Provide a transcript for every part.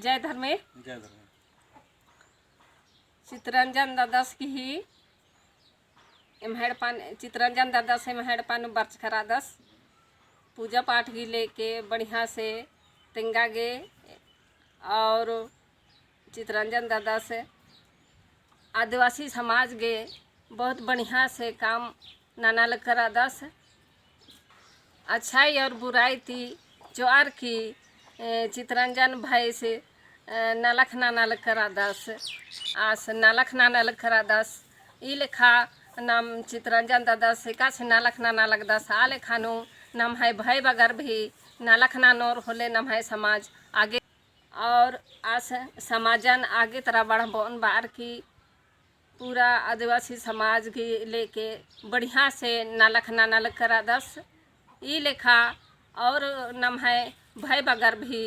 जय धर्मे जय धर्मे चितरंजन दादास की ही एमहेड़पान चितरंजन दादा से एमहेड़पान बर्च करा दस पूजा पाठ की लेके बढ़िया से तिंगा गे और चितरंजन दादा से आदिवासी समाज गे बहुत बढ़िया से काम नाना करा दस अच्छाई और बुराई थी ज्वार की चितरंजन भाई से नालख नानल करा दस आस नालख नानल करा दस ई लेखा नाम चितरंजन दादा से का से नालख नानल दस आ लेखानु नाम है भाई बगर भी नालख नानोर होले नाम है समाज आगे और आस समाजन आगे तरह बढ़ बोन बार की पूरा आदिवासी समाज की लेके बढ़िया से नालख नानल करा दस ई लेखा और नम है भय बगर भी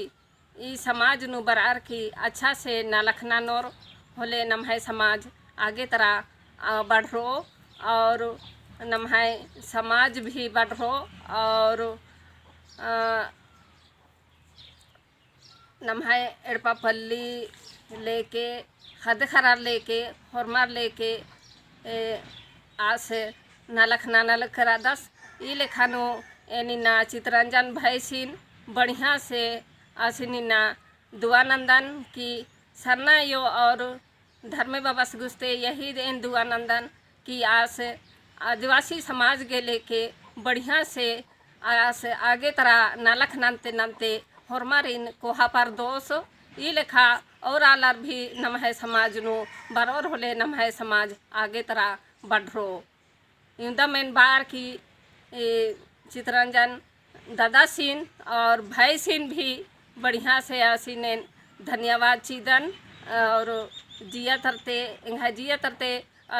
ई समाज नु बरार की अच्छा से नालख नानोर होले नम है समाज आगे तरह बढ़ो और नम है समाज भी बढ़ो और नम है एड़पापल्ली लेके हदखरा लेके हरमार लेके आस नालख नानल करा दस ई लेखानो एनिना चितरंजन भैसिन बढ़िया से आसिनिना दुआनंदन की सरना यो और धर्मे बाबा से गुस्ते यही इन दुआनंदन की आस आदिवासी समाज के लेके बढ़िया से आस आगे तरह नालख नानते नानते हरमारिन कोहा पर दोष ई लेखा और आलर भी नम है समाज नु बरोर होले नम है समाज आगे तरह बढ़ो इंदा मेन बार की चितरंजन दादा सिन और भाई सिन भी बढ़िया से आसिने धन्यवाद चीदन और जिया तरते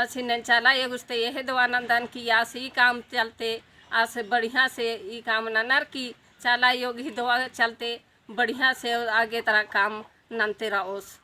आसिने चला ये गुस्ते यह दवानंदन की आस ही काम चलते आस बढ़िया से ई काम नर की चला योग ही दवा चलते बढ़िया से आगे तरह काम ननते रहोस।